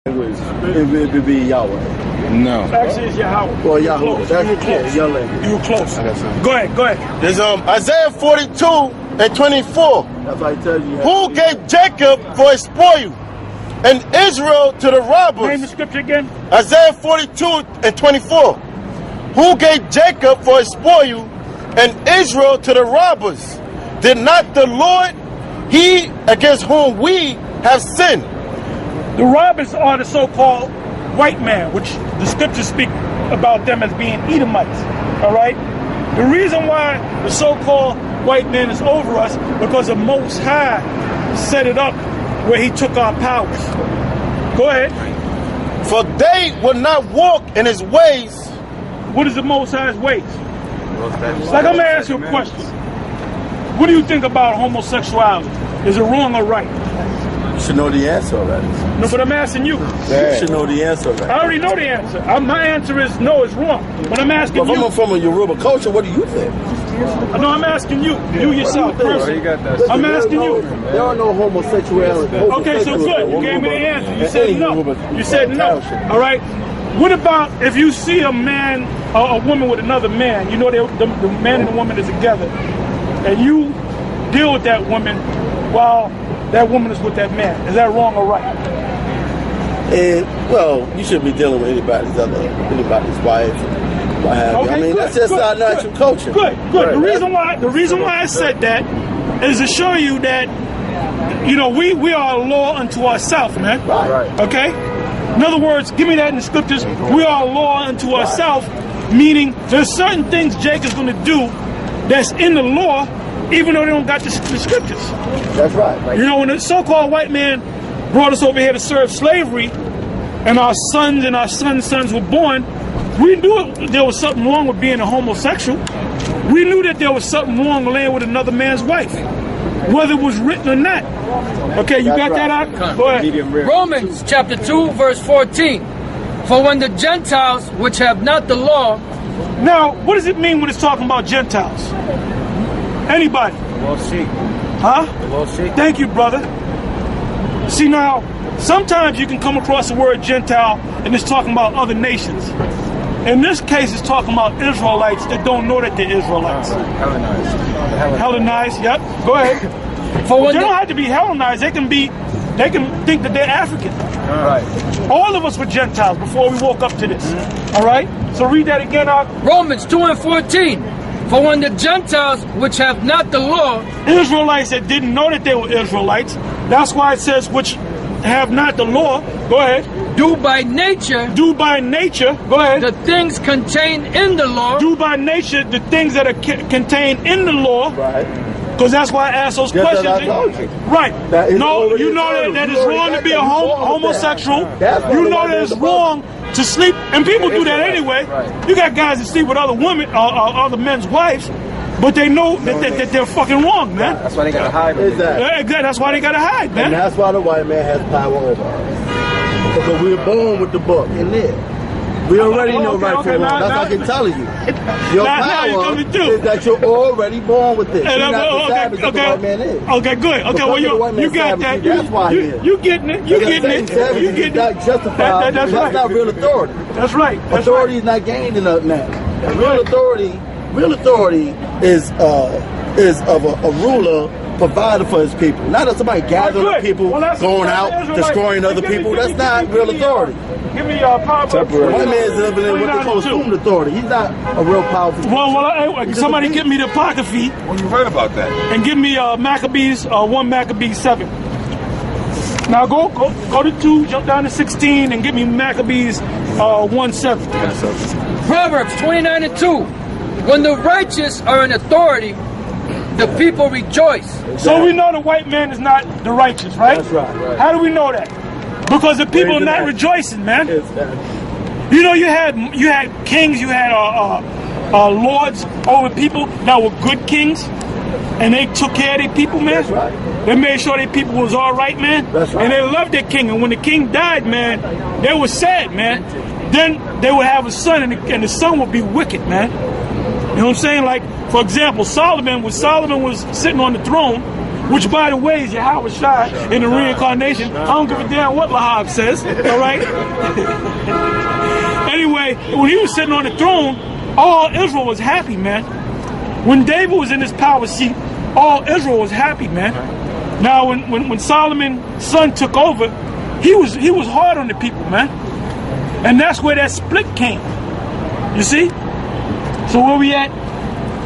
It would be Yahweh. No. Actually, it's Yahweh. Well, Yahweh. You were close. You were close. You were close. Go ahead. Go ahead. There's Isaiah 42 and 24. That's why I tell you. Who gave Jacob for a spoil and Israel to the robbers? Name the scripture again. Isaiah 42 and 24. Who gave Jacob for a spoil and Israel to the robbers? Did not the Lord, he against whom we have sinned? The robbers are the so-called white man, which the scriptures speak about them as being Edomites. All right. The reason why the so-called white man is over us because the Most High set it up where he took our powers. Go ahead. For they will not walk in his ways. What is the Most High's ways? Like, I'm going to ask you a question. What do you think about homosexuality? Is it wrong or right? You should know the answer already. No, but I'm asking you. You should know the answer already. I already know the answer. My answer is no, it's wrong. But I'm asking you. From a Yoruba culture, what do you think? No, I'm asking you. You yourself, personally. I'm asking you. There are no homosexuality. Okay, so good. You gave me the answer. You said no. You said no. All right. What about if you see a man or a woman with another man, you know the man and the woman is together, and you deal with that woman while that woman is with that man. Is that wrong or right? Well, you shouldn't be dealing with anybody's wife. What have you. Okay, I mean, good, that's just our natural culture. Good. Right. The reason why I said that is to show you that, you know, we are a law unto ourselves, man. Right. Okay? In other words, give me that in the scriptures. We are a law unto ourselves, meaning there's certain things Jake is going to do that's in the law, even though they don't got the scriptures. That's right. You know, when the so-called white man brought us over here to serve slavery, and our sons and our sons' were born, we knew there was something wrong with being a homosexual. We knew that there was something wrong with laying with another man's wife, whether it was written or not. Okay, you got that out? Go ahead. Romans chapter 2, verse 14. For when the Gentiles, which have not the law... Now, what does it mean when it's talking about Gentiles? Anybody? Huh? Thank you, brother. See, now, sometimes you can come across the word Gentile and it's talking about other nations. In this case, it's talking about Israelites that don't know that they're Israelites. Hellenized, yep. Go ahead. They don't have to be Hellenized. They can think that they're African. All of us were Gentiles before we woke up to this. All right? So read that again out. Romans 2 and 14. For when the Gentiles, which have not the law... Israelites that didn't know that they were Israelites. That's why it says, which have not the law. Go ahead. Do by nature. Go ahead. The things contained in the law. Do by nature the things that are contained in the law. Right. Because that's why I asked those questions. Right. No, you know that it's wrong to be a homosexual. You know that it's wrong to sleep, and people do that anyway. You got guys that sleep with other women, other men's wives, but they know that they're fucking wrong, man. That's why they gotta hide. Exactly. That's why they gotta hide, man. And that's why the white man has power over us. Because we were born with the book in there. We already know right from wrong. That's what I can tell you. Your power is that you're already born with this. You're not the savage that the white man is. Okay, good. Okay, well, you got that. That's why you getting it. You getting it. You getting it. Not justified. That's right. That's not real authority. That's right. Authority is not gained in that. Real authority is of a ruler providing for his people. Not of somebody gathering up people, going out, destroying other people. That's not real authority. Give me Proverbs. White man's living in what they call assumed authority. He's not a real powerful. Well, somebody give me the Apocryphy. Well, you heard about that. And give me Maccabees 1 Maccabees 7. Now go to 2, jump down to 16, and give me Maccabees 1:7. Proverbs 29 and 2. When the righteous are in authority, the people rejoice. So we know the white man is not the righteous, right? That's right. How do we know that? Because the people are not rejoicing, man. You know, you had kings, you had lords over people that were good kings, and they took care of their people, man. That's right. They made sure their people was all right, man. That's right. And they loved their king. And when the king died, man, they were sad, man. Then they would have a son, and the son would be wicked, man. You know what I'm saying? Like, for example, Solomon was sitting on the throne, which, by the way, is Yahweh Shai in the reincarnation. I don't give a damn what Lahab says, all right? Anyway, when he was sitting on the throne, all Israel was happy, man. When David was in his power seat, all Israel was happy, man. Now, when Solomon's son took over, he was hard on the people, man. And that's where that split came. You see? So where we at?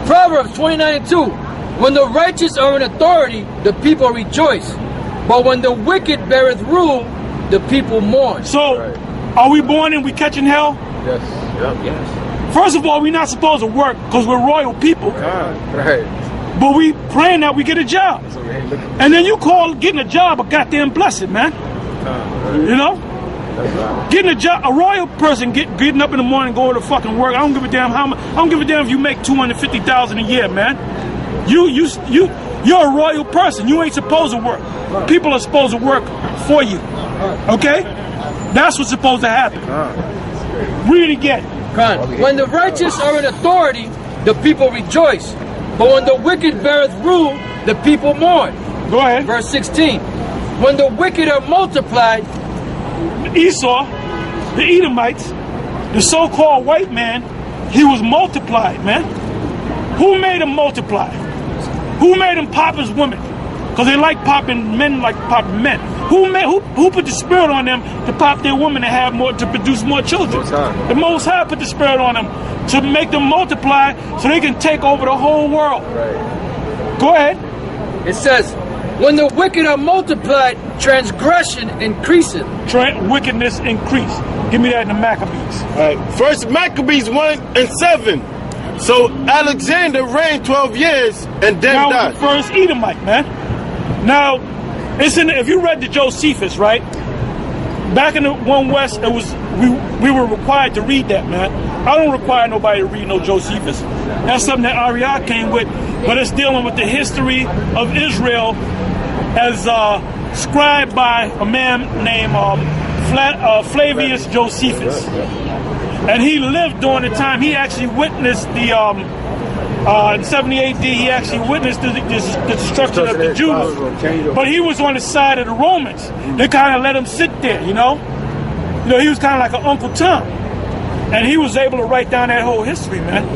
Proverbs 29:2. When the righteous are in authority, the people rejoice. But when the wicked beareth rule, the people mourn. So, are we born and we catching hell? Yes. Yep. Yes. First of all, we're not supposed to work because we're royal people. Right. But we praying that we get a job. And then you call getting a job a goddamn blessing, man. You know? Getting a job, a royal person getting up in the morning, going to fucking work. I don't give a damn how much. I don't give a damn if you make $250,000 a year, man. You're a royal person. You ain't supposed to work. People are supposed to work for you. Okay? That's what's supposed to happen. Read it again. When the righteous are in authority, the people rejoice. But when the wicked beareth rule, the people mourn. Go ahead. Verse 16. When the wicked are multiplied, Esau, the Edomites, the so-called white man, he was multiplied, man. Who made him multiply? Who made him pop his women? Because they like popping men, like popping men. Who put the spirit on them to pop their women and have more, to produce more children? The Most High put the spirit on them to make them multiply so they can take over the whole world. Go ahead. It says, when the wicked are multiplied, transgression increaseth. Wickedness increase. Give me that in the Maccabees. All right. First Maccabees 1:7. So Alexander reigned 12 years and then died. The first Edomite, man. Now, it's in. If you read the Josephus, right? Back in the One West, it was we were required to read that, man. I don't require nobody to read no Josephus. That's something that Ariah came with, but it's dealing with the history of Israel as scribed by a man named Flavius Josephus. And he lived during the time, he actually witnessed the, in 70 AD, he actually witnessed the destruction of the Jews. But he was on the side of the Romans. They kind of let him sit there, you know? You know, he was kind of like an Uncle Tom. And he was able to write down that whole history, man.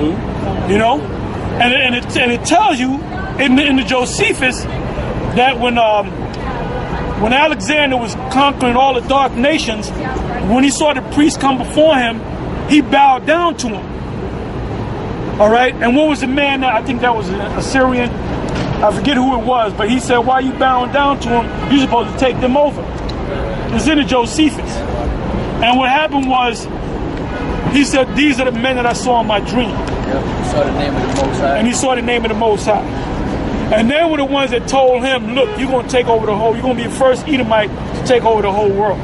You know? And it tells you in the Josephus that when Alexander was conquering all the dark nations, when he saw the priests come before him, he bowed down to him. All right? And what was the man that, I think that was a Syrian, I forget who it was, but he said, why are you bowing down to him? You're supposed to take them over. It's in the Josephus. And what happened was, he said, these are the men that I saw in my dream. Yep, he saw the name of the Most High. And he saw the name of the Most High. And they were the ones that told him, look, you're going to take over the whole, you're going to be the first Edomite to take over the whole world.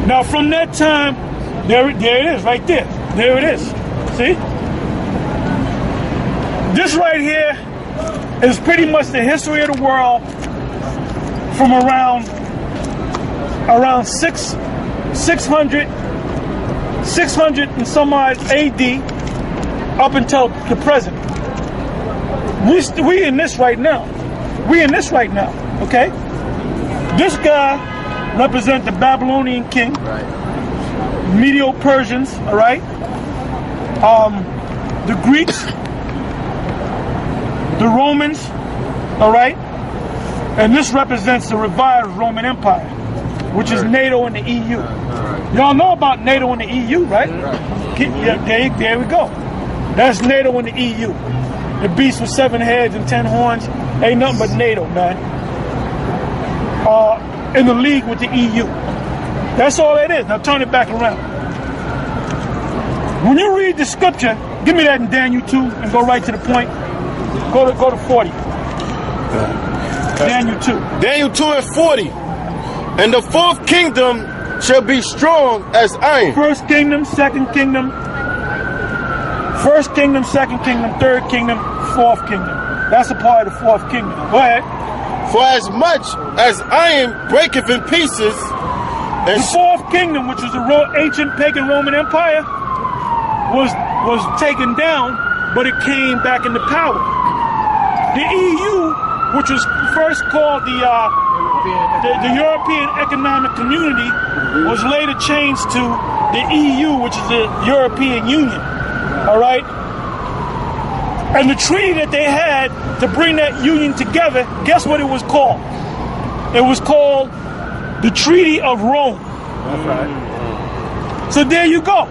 Now, from that time, there it is, right there. There it is. See? This right here is pretty much the history of the world from around 600 and some odd AD up until the present. We in this right now. We in this right now, okay? This guy represents the Babylonian king, Medo-Persians, all right? The Greeks, the Romans, all right? And this represents the revived Roman Empire, which is NATO and the EU. Y'all know about NATO and the EU, right? Yeah, there we go. That's NATO and the EU. The beast with 7 heads and 10 horns ain't nothing but NATO, man. In the league with the EU. That's all it is. Now turn it back around. When you read the scripture, give me that in Daniel 2 and go right to the point. Go to 40. Daniel 2. Daniel 2:40. And the fourth kingdom shall be strong as iron. First kingdom, second kingdom. First kingdom, second kingdom, third kingdom, fourth kingdom. That's a part of the fourth kingdom. Go ahead. For as much as iron breaketh in pieces, and the fourth kingdom, which was the ancient pagan Roman Empire, was taken down, but it came back into power. The EU which was first called the European Economic Community, was later changed to the EU, which is the European Union. All right? And the treaty that they had to bring that union together, guess what it was called? It was called the Treaty of Rome. That's right. So there you go.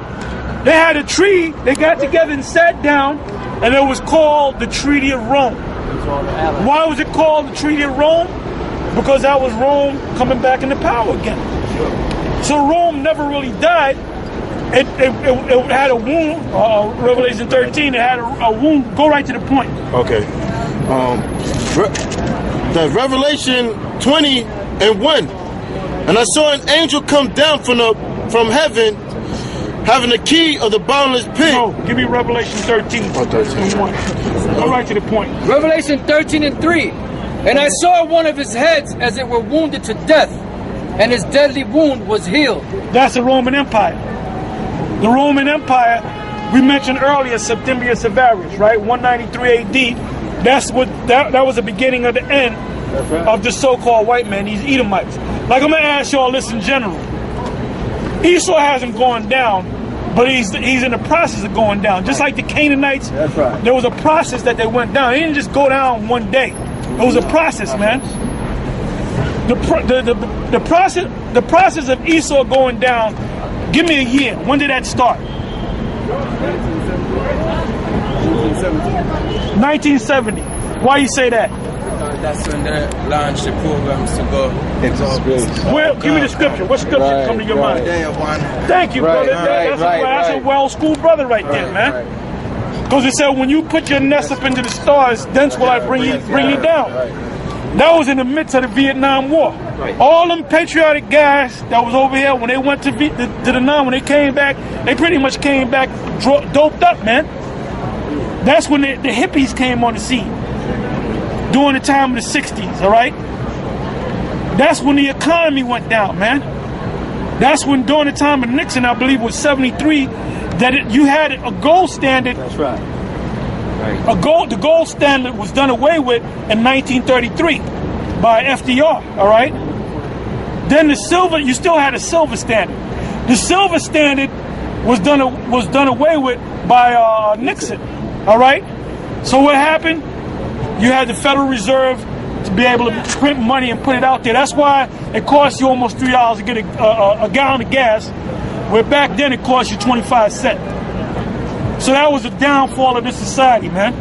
They had a treaty, they got together and sat down, and it was called the Treaty of Rome. Why was it called the Treaty of Rome? Because that was Rome coming back into power again. So Rome never really died. It had a wound, Revelation 13, it had a wound. Go right to the point. Okay. The Revelation 20:1. And I saw an angel come down from heaven, having the key of the bottomless pit. No, give me Revelation 13. Oh, 13. Go right to the point. Revelation 13:3. And I saw one of his heads as it were wounded to death, and his deadly wound was healed. That's the Roman Empire. The Roman Empire, we mentioned earlier, Septimius Severus, right? 193 AD. That was the beginning of the end of the so-called white man, these Edomites. Like, I'm gonna ask y'all this in general. Esau hasn't gone down, but he's in the process of going down. Just like the Canaanites, That's right. there was a process that they went down. It didn't just go down one day. It was a process, man. The process of Esau going down. Give me a year. When did that start? 1970. Why you say that? That's when they launched the programs to go. Well, give me the scripture. What scripture come to your mind? Thank you, brother. That's a well-schooled brother right there, man. Because it said, when you put your nest up into the stars, thence will I bring you down. That was in the midst of the Vietnam War. All them patriotic guys that was over here, when they went to the Nam, when they came back, they pretty much came back doped up, man. That's when the hippies came on the scene. During the time of the 60s, all right? That's when the economy went down, man. That's when, during the time of Nixon, I believe it was 73, that you had a gold standard. That's right. The gold standard was done away with in 1933 by FDR, all right? Then the silver, you still had a silver standard. The silver standard was done away with by Nixon, all right? So what happened? You had the Federal Reserve to be able to print money and put it out there. That's why it cost you almost $3 to get a gallon of gas, where back then it cost you 25 cents. So that was the downfall of this society, man.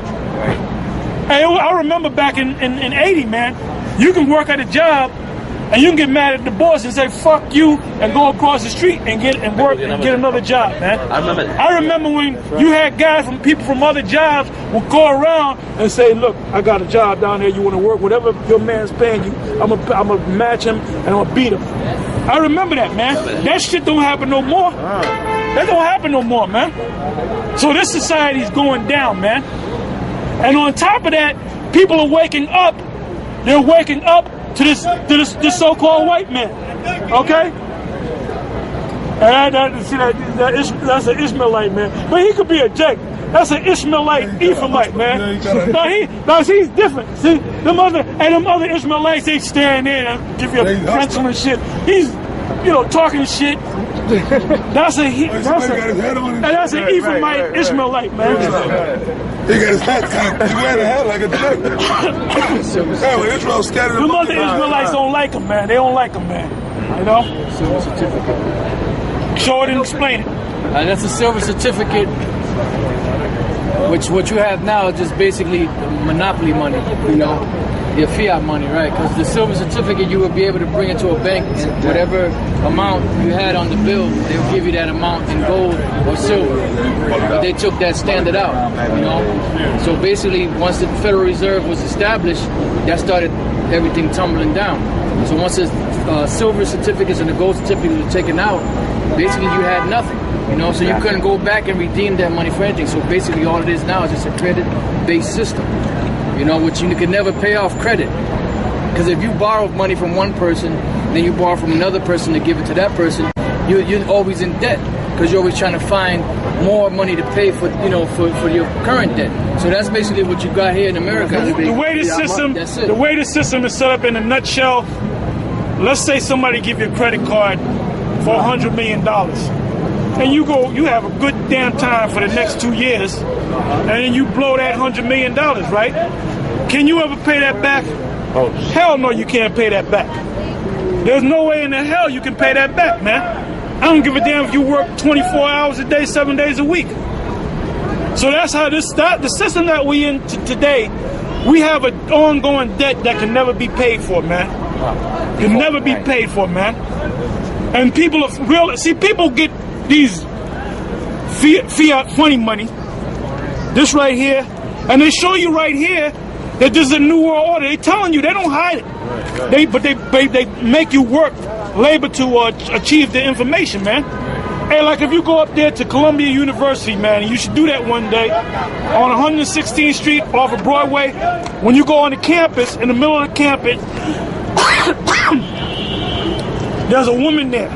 Hey, I remember back in 80, man, you can work at a job and you can get mad at the boss and say, fuck you, and go across the street and get another job, man. I remember when you had people from other jobs would go around and say, look, I got a job down there, you want to work, whatever your man's paying you, I'm gonna match him and I'm gonna beat him. I remember that, man. That shit don't happen no more. That don't happen no more, man. So this society is going down, man. And on top of that, people are waking up. They're waking up to this so-called white man. Okay? And that's an Ishmaelite, man. But he could be a Jake. That's an Ishmaelite Ephraimite, man. He's different. See, them other Ishmaelites, they stand there and give you a pencil and shit. He's, talking shit. That's an Ephraimite Ishmaelite, man. He got his hat kind of, he wearing a hat like a Jake. When Israel scattered them other Israelites don't like him, man. They don't like him, man. You know? Silver certificate. Show it and explain it. That's a silver certificate, which what you have now is just basically monopoly money, your fiat money, right? Because the silver certificate, you would be able to bring it to a bank, and whatever amount you had on the bill, they would give you that amount in gold or silver. But they took that standard out, So basically, once the Federal Reserve was established, that started everything tumbling down. So once the silver certificates and the gold certificates were taken out, basically you had nothing, So you couldn't go back and redeem that money for anything. So basically, all it is now is just a credit-based system. Which you could never pay off credit. Because if you borrow money from one person, then you borrow from another person to give it to that person, you're always in debt. Because you're always trying to find more money to pay for, you know, for your current debt. So that's basically what you got here in America. The way the system is set up in a nutshell, let's say somebody give you a credit card for $100 million. And you have a good damn time for the next 2 years, and then you blow that $100 million, right? Can you ever pay that back? Oh, hell no, you can't pay that back. There's no way in the hell you can pay that back, man. I don't give a damn if you work 24 hours a day, 7 days a week. So that's how the system that we in today, we have an ongoing debt that can never be paid for, man. Can never be paid for, man. And people are real. See, people get these fiat funny money, this right here, and they show you right here that this is a new world order. They telling you, they don't hide it. But they make you work, labor to achieve the information, man. Hey, like if you go up there to Columbia University, man, and you should do that one day, on 116th Street off of Broadway, when you go on the campus, in the middle of the campus, there's a woman there.